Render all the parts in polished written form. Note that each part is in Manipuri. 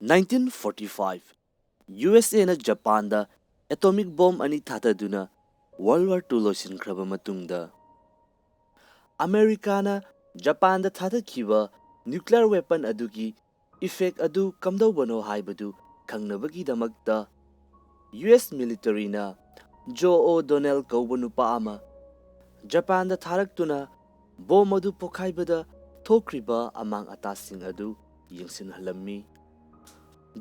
1945 USAꯅ Japanꯗ ꯑꯦꯇꯣꯃꯤꯛ ꯕꯣꯝ ꯑꯅꯤ ꯊꯥꯗꯗꯨꯅ World War II ꯂꯣꯏꯁꯤꯟꯈ꯭ꯔꯕ ꯃꯇꯨꯡꯗ ꯑꯃꯦꯔꯤꯀꯥꯅ ꯖꯄꯥꯟꯗ ꯊꯥꯗꯈꯤꯕ ꯅ꯭ꯌꯨꯀ꯭ꯂꯤꯌꯔ ꯋꯦꯄꯟ ꯑꯗꯨꯒꯤ ꯏꯐꯦꯛ ꯑꯗꯨ ꯀꯝꯗꯧꯕꯅꯣ ꯍꯥꯏꯕꯗꯨ ꯈꯪꯅꯕꯒꯤꯗꯃꯛꯇ US ꯃꯤꯂꯤꯇꯔꯤꯅ ꯖꯣ ꯑꯣ'ꯗꯣꯅꯦꯜ ꯀꯧꯕ ꯅꯨꯄꯥ ꯑꯃ ꯖꯄꯥꯟꯗ ꯊꯥꯔꯛꯇꯨꯅ ꯕꯣꯝ ꯑꯗꯨ ꯄꯣꯈꯥꯏꯕꯗ ꯊꯣꯛꯈ꯭ꯔꯤꯕ ꯑꯃꯥꯡ ꯑꯇꯥꯁꯤꯡ ꯑꯗꯨ ꯌꯦꯡꯁꯤꯟꯍꯜꯂꯝꯃꯤ꯫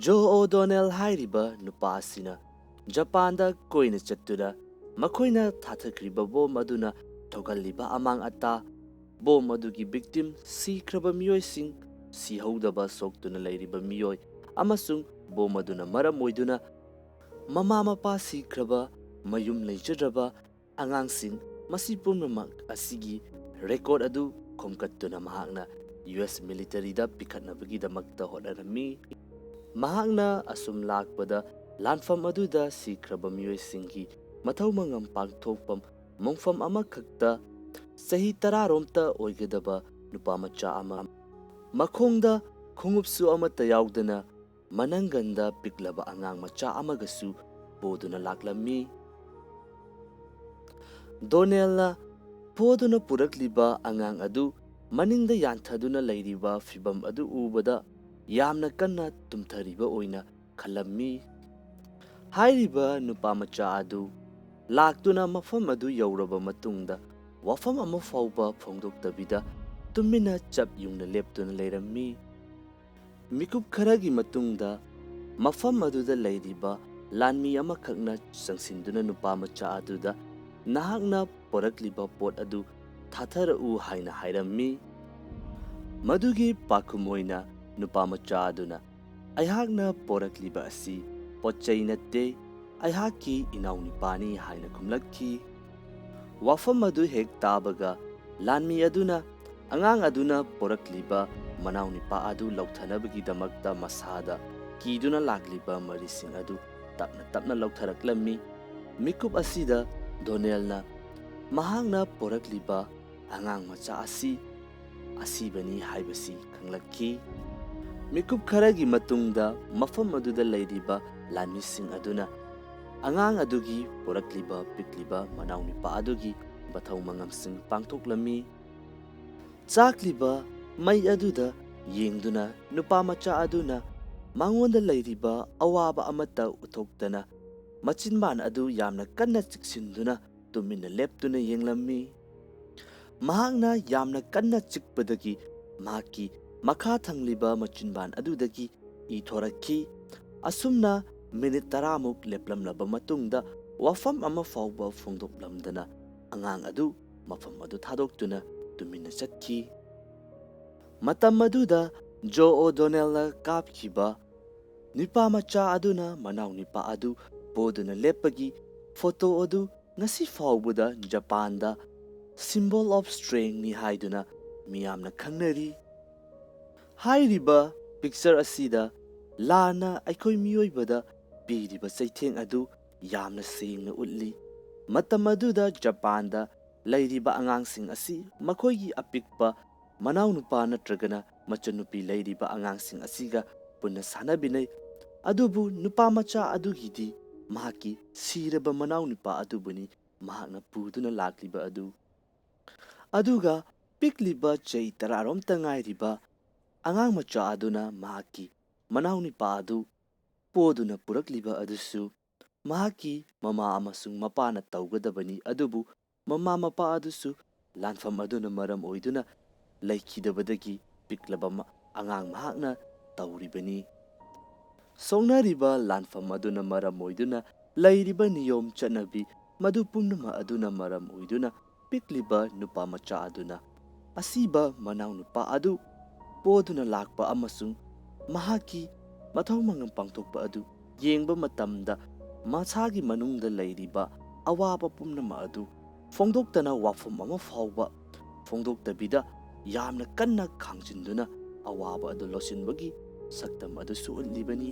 ꯖꯣ ꯑꯣ'ꯗꯣꯅꯦꯜ ꯍꯥꯏꯔꯤꯕ ꯅꯨꯄꯥ ꯑꯁꯤꯅ ꯖꯄꯥꯟꯗ ꯀꯣꯏꯅ ꯆꯠꯇꯨꯅ ꯃꯈꯣꯏꯅ ꯊꯥꯊꯈ꯭ꯔꯤꯕ ꯕꯣꯝ ꯑꯗꯨꯅ ꯊꯣꯛꯍꯜꯂꯤꯕ ꯑꯃꯥꯡ ꯑꯇꯥ, ꯕꯣꯝ ꯑꯗꯨꯒꯤ ꯚꯤꯛꯇꯤꯝ ꯁꯤꯈ꯭ꯔꯕ ꯃꯤꯑꯣꯏꯁꯤꯡ, ꯁꯤꯍꯧꯗꯕ ꯁꯣꯛꯇꯨꯅ ꯂꯩꯔꯤꯕ ꯃꯤꯑꯣꯏ ꯑꯃꯁꯨꯡ ꯕꯣꯝ ꯑꯗꯨꯅ ꯃꯔꯝ ꯑꯣꯏꯗꯨꯅ ꯃꯃꯥ ꯃꯄꯥ ꯁꯤꯈ꯭ꯔꯕ ꯃꯌꯨꯝ ꯂꯩꯖꯗ꯭ꯔꯕ ꯑꯉꯥꯡꯁꯤꯡ ꯃꯁꯤ ꯄꯨꯝꯅꯃꯛ ꯑꯁꯤꯒꯤ ꯔꯦꯀꯣꯔꯗ ꯑꯗꯨ ꯈꯣꯝꯀꯠꯇꯨꯅ ꯃꯍꯥꯛꯅ US ꯃꯤꯂꯤꯇꯔꯤꯗ ꯄꯤꯈꯠꯅꯕꯒꯤꯗꯃꯛꯇ ꯍꯣꯠꯅꯔꯝꯃꯤ꯫ ꯃꯍꯥꯛꯅ ꯑꯁꯨꯝ ꯂꯥꯛꯄꯗ ꯂꯥꯟꯐꯝ ꯑꯗꯨꯗ ꯁꯤꯈ꯭ꯔꯕ ꯃꯤꯑꯣꯏꯁꯤꯡꯒꯤ ꯃꯊꯧ ꯃꯉꯝ ꯄꯥꯡꯊꯣꯛꯐꯝ ꯃꯣꯡꯐꯝ ꯑꯃꯈꯛꯇ ꯆꯍꯤ 10ꯔꯣꯝꯇ ꯑꯣꯏꯒꯗꯕ ꯅꯨꯄꯥꯃꯆꯥ ꯑꯃ, ꯃꯈꯣꯡꯗ ꯈꯣꯡꯎꯞꯁꯨ ꯑꯃꯠꯇ ꯌꯥꯎꯗꯅ ꯃꯅꯪꯒꯟꯗ ꯄꯤꯛꯂꯕ ꯑꯉꯥꯡ ꯃꯆꯥ ꯑꯃꯒꯁꯨ ꯄꯣꯗꯨꯅ ꯂꯥꯛꯂꯝꯃꯤ꯫ ꯗꯣꯅꯦꯜꯅ ꯄꯣꯗꯨꯅ ꯄꯨꯔꯛꯂꯤꯕ ꯑꯉꯥꯡ ꯑꯗꯨ ꯃꯅꯤꯡꯗ ꯌꯥꯟꯊꯗꯨꯅ ꯂꯩꯔꯤꯕ ꯐꯤꯚꯝ ꯑꯗꯨ ꯎꯕꯗ ꯌꯥꯝꯅ ꯀꯟꯅ ꯇꯨꯝꯊꯔꯤꯕ ꯑꯣꯏꯅ ꯈꯜꯂꯝꯃꯤ꯫ ꯍꯥꯏꯔꯤꯕ ꯅꯨꯄꯥꯃꯆꯥ ꯑꯗꯨ ꯂꯥꯛꯇꯨꯅ ꯃꯐꯝ ꯑꯗꯨ ꯌꯧꯔꯕ ꯃꯇꯨꯡꯗ ꯋꯥꯐꯝ ꯑꯃ ꯐꯥꯎꯕ ꯐꯣꯡꯗꯣꯛꯇꯕꯤꯗ ꯇꯨꯃꯤꯟꯅ ꯆꯞ ꯌꯨꯡꯅ ꯂꯦꯞꯇꯨꯅ ꯂꯩꯔꯝꯃꯤ꯫ ꯃꯤꯀꯨꯞ ꯈꯔꯒꯤ ꯃꯇꯨꯡꯗ ꯃꯐꯝ ꯑꯗꯨꯗ ꯂꯩꯔꯤꯕ ꯂꯥꯟꯃꯤ ꯑꯃꯈꯛꯅ ꯆꯪꯁꯤꯟꯗꯨꯅ ꯅꯨꯄꯥꯃꯆꯥ ꯑꯗꯨꯗ ꯅꯍꯥꯛꯅ ꯄꯣꯔꯛꯂꯤꯕ ꯄꯣꯠ ꯑꯗꯨ ꯊꯥꯊꯔꯛꯎ ꯍꯥꯏꯅ ꯍꯥꯏꯔꯝꯃꯤ꯫ ꯃꯗꯨꯒꯤ ꯄꯥꯎꯈꯨꯝ ꯑꯣꯏꯅ ꯅꯨꯄꯥꯃꯆꯥ ꯑꯗꯨꯅ ꯑꯩꯍꯥꯛꯅ ꯄꯣꯔꯛꯂꯤꯕ ꯑꯁꯤ ꯄꯣꯠꯆꯩ ꯅꯠꯇꯦ, ꯑꯩꯍꯥꯛꯀꯤ ꯏꯅꯥꯎꯅꯨꯄꯥꯅꯤ ꯍꯥꯏꯅ ꯈꯨꯝꯂꯛꯈꯤ꯫ ꯋꯥꯐꯝ ꯑꯗꯨ ꯍꯦꯛ ꯇꯥꯕꯒ ꯂꯥꯟꯃꯤ ꯑꯗꯨꯅ ꯑꯉꯥꯡ ꯑꯗꯨꯅ ꯄꯣꯔꯛꯂꯤꯕ ꯃꯅꯥꯎꯅꯨꯄꯥ ꯑꯗꯨ ꯂꯧꯊꯅꯕꯒꯤꯗꯃꯛꯇ ꯃꯁꯥꯗ ꯀꯤꯗꯨꯅ ꯂꯥꯛꯂꯤꯕ ꯃꯔꯤꯁꯤꯡ ꯑꯗꯨ ꯇꯞꯅ ꯇꯞꯅ ꯂꯧꯊꯔꯛꯂꯝꯃꯤ꯫ ꯃꯤꯀꯨꯞ ꯑꯁꯤꯗ ꯗꯣꯅꯦꯜꯅ ꯃꯍꯥꯛꯅ ꯄꯣꯔꯛꯂꯤꯕ ꯑꯉꯥꯡ ꯃꯆꯥ ꯑꯁꯤ ꯑꯁꯤꯕꯅꯤ ꯍꯥꯏꯕꯁꯤ ꯈꯪꯂꯛꯈꯤ꯫ ꯃꯤꯀꯨꯞ ꯈꯔꯒꯤ ꯃꯇꯨꯡꯗ ꯃꯐꯝ ꯑꯗꯨꯗ ꯂꯩꯔꯤꯕ ꯂꯥꯟꯃꯤꯁꯤꯡ ꯑꯗꯨꯅ ꯑꯉꯥꯡ ꯑꯗꯨꯒꯤ ꯄꯣꯔꯛꯂꯤꯕ ꯄꯤꯛꯂꯤꯕ ꯃꯅꯥꯎꯅꯨꯄꯥ ꯑꯗꯨꯒꯤ ꯃꯊꯧ ꯃꯉꯝꯁꯤꯡ ꯄꯥꯡꯊꯣꯛꯂꯝꯃꯤ꯫ ꯆꯥꯛꯂꯤꯕ ꯃꯩ ꯑꯗꯨꯗ ꯌꯦꯡꯗꯨꯅ ꯅꯨꯄꯥꯃꯆꯥ ꯑꯗꯨꯅ ꯃꯉꯣꯟꯗ ꯂꯩꯔꯤꯕ ꯑꯋꯥꯕ ꯑꯃꯠꯇ ꯎꯠꯊꯣꯛꯇꯅ ꯃꯆꯤꯟꯕꯥꯟ ꯑꯗꯨ ꯌꯥꯝꯅ ꯀꯟꯅ ꯆꯤꯛꯁꯤꯟꯗꯨꯅ ꯇꯨꯃꯤꯟꯅ ꯂꯦꯞꯇꯨꯅ ꯌꯦꯡꯂꯝꯃꯤ꯫ ꯃꯍꯥꯛꯅ ꯌꯥꯝꯅ ꯀꯟꯅ ꯆꯤꯛꯄꯗꯒꯤ ꯃꯍꯥꯛꯀꯤ ꯃꯈꯥ ꯊꯪꯂꯤꯕ ꯃꯆꯤꯟꯕꯥꯟ ꯑꯗꯨꯗꯒꯤ ꯏ ꯊꯣꯔꯛꯈꯤ꯫ ꯑꯁꯨꯝꯅ ꯃꯤꯅꯤꯠ 10ꯃꯨꯛ ꯂꯦꯞꯂꯝꯂꯕ ꯃꯇꯨꯡꯗ ꯋꯥꯐꯝ ꯑꯃ ꯐꯥꯎꯕ ꯐꯣꯡꯗꯣꯛꯂꯝꯗꯅ ꯑꯉꯥꯡ ꯑꯗꯨ ꯃꯐꯝ ꯑꯗꯨ ꯊꯥꯗꯣꯛꯇꯨꯅ ꯇꯨꯃꯤꯟꯅ ꯆꯠꯈꯤ꯫ ꯃꯇꯝ ꯑꯗꯨꯗ ꯖꯣ ꯑꯣ'ꯗꯣꯅꯦꯜꯅ ꯀꯥꯞꯈꯤꯕ ꯅꯨꯄꯥꯃꯆꯥ ꯑꯗꯨꯅ ꯃꯅꯥꯎꯅꯨꯄꯥ ꯑꯗꯨ ꯄꯣꯗꯨꯅ ꯂꯦꯞꯄꯒꯤ ꯐꯣꯇꯣ ꯑꯗꯨ ꯉꯁꯤ ꯐꯥꯎꯕꯗ ꯖꯄꯥꯟꯗ ꯁꯤꯝꯕꯣꯜ ꯑꯣꯐ ꯁꯇ꯭ꯔꯦꯡꯅꯤ ꯍꯥꯏꯗꯨꯅ ꯃꯤꯌꯥꯝꯅ ꯈꯪꯅꯔꯤ꯫ ꯍꯥꯏꯔꯤꯕ ꯄꯤꯛꯆꯔ ꯑꯁꯤꯗ ꯂꯥꯟꯅ ꯑꯩꯈꯣꯏ ꯃꯤꯑꯣꯏꯕꯗ ꯄꯤꯔꯤꯕ ꯆꯩꯊꯦꯡ ꯑꯗꯨ ꯌꯥꯝꯅ ꯁꯦꯡꯅ ꯎꯠꯂꯤ꯫ ꯃꯇꯝ ꯑꯗꯨꯗ ꯖꯄꯥꯟꯗ ꯂꯩꯔꯤꯕ ꯑꯉꯥꯡꯁꯤꯡ ꯑꯁꯤ ꯃꯈꯣꯏꯒꯤ ꯑꯄꯤꯛꯄ ꯃꯅꯥꯎꯅꯨꯄꯥ ꯅꯠꯇ꯭ꯔꯒꯅ ꯃꯆꯟꯅꯨꯄꯤ ꯂꯩꯔꯤꯕ ꯑꯉꯥꯡꯁꯤꯡ ꯑꯁꯤꯒ ꯄꯨꯟꯅ ꯁꯥꯟꯅꯕꯤꯅꯩ꯫ ꯑꯗꯨꯕꯨ ꯅꯨꯄꯥꯃꯆꯥ ꯑꯗꯨꯒꯤꯗꯤ ꯃꯍꯥꯛꯀꯤ ꯁꯤꯔꯕ ꯃꯅꯥꯎꯅꯨꯄꯥ ꯑꯗꯨꯕꯨꯅꯤ ꯃꯍꯥꯛꯅ ꯄꯨꯗꯨꯅ ꯂꯥꯛꯂꯤꯕ ꯑꯗꯨ꯫ ꯑꯗꯨꯒ ꯄꯤꯛꯂꯤꯕ ꯆꯍꯤ 10ꯔꯣꯝꯇ ꯉꯥꯏꯔꯤꯕ ꯑꯉꯥꯡ ꯃꯆꯥ ꯑꯗꯨꯅ ꯃꯍꯥꯛꯀꯤ ꯃꯅꯥꯎꯅꯨꯄꯥ ꯑꯗꯨ ꯄꯣꯗꯨꯅ ꯄꯨꯔꯛꯂꯤꯕ ꯑꯗꯨꯁꯨ ꯃꯍꯥꯛꯀꯤ ꯃꯃꯥ ꯑꯃꯁꯨꯡ ꯃꯄꯥꯅ ꯇꯧꯒꯗꯕꯅꯤ, ꯑꯗꯨꯕꯨ ꯃꯃꯥ ꯃꯄꯥ ꯑꯗꯨꯁꯨ ꯂꯥꯟꯐꯝ ꯑꯗꯨꯅ ꯃꯔꯝ ꯑꯣꯏꯗꯨꯅ ꯂꯩꯈꯤꯗꯕꯗꯒꯤ ꯄꯤꯛꯂꯕ ꯑꯉꯥꯡ ꯃꯍꯥꯛꯅ ꯇꯧꯔꯤꯕꯅꯤ꯫ ꯁꯣꯛꯅꯔꯤꯕ ꯂꯥꯟꯐꯝ ꯑꯗꯨꯅ ꯃꯔꯝ ꯑꯣꯏꯗꯨꯅ ꯂꯩꯔꯤꯕ ꯅꯤꯌꯣꯝ ꯆꯠꯅꯕꯤ ꯃꯗꯨ ꯄꯨꯝꯅꯃꯛ ꯑꯗꯨꯅ ꯃꯔꯝ ꯑꯣꯏꯗꯨꯅ ꯄꯤꯛꯂꯤꯕ ꯅꯨꯄꯥꯃꯆꯥ ꯑꯗꯨꯅ ꯑꯁꯤꯕ ꯃꯅꯥꯎꯅꯨꯄꯥ ꯑꯗꯨ ꯄꯣꯗꯨꯅ ꯂꯥꯛꯄ ꯑꯃꯁꯨꯡ ꯃꯍꯥꯛꯀꯤ ꯃꯊꯧ ꯃꯉꯝ ꯄꯥꯡꯊꯣꯛꯄ ꯑꯗꯨ ꯌꯦꯡꯕ ꯃꯇꯝꯗ ꯃꯁꯥꯒꯤ ꯃꯅꯨꯡꯗ ꯂꯩꯔꯤꯕ ꯑꯋꯥꯕ ꯄꯨꯝꯅꯃꯛ ꯑꯗꯨ ꯐꯣꯡꯗꯣꯛꯇꯅ ꯋꯥꯐꯝ ꯑꯃ ꯐꯥꯎꯕ ꯐꯣꯡꯗꯣꯛꯇꯕꯤꯗ ꯌꯥꯝꯅ ꯀꯟꯅ ꯈꯥꯡꯖꯤꯟꯗꯨꯅ ꯑꯋꯥꯕ ꯑꯗꯨ ꯂꯣꯠꯁꯤꯟꯕꯒꯤ ꯁꯛꯇꯝ ꯑꯗꯨꯁꯨ ꯎꯠꯂꯤꯕꯅꯤ꯫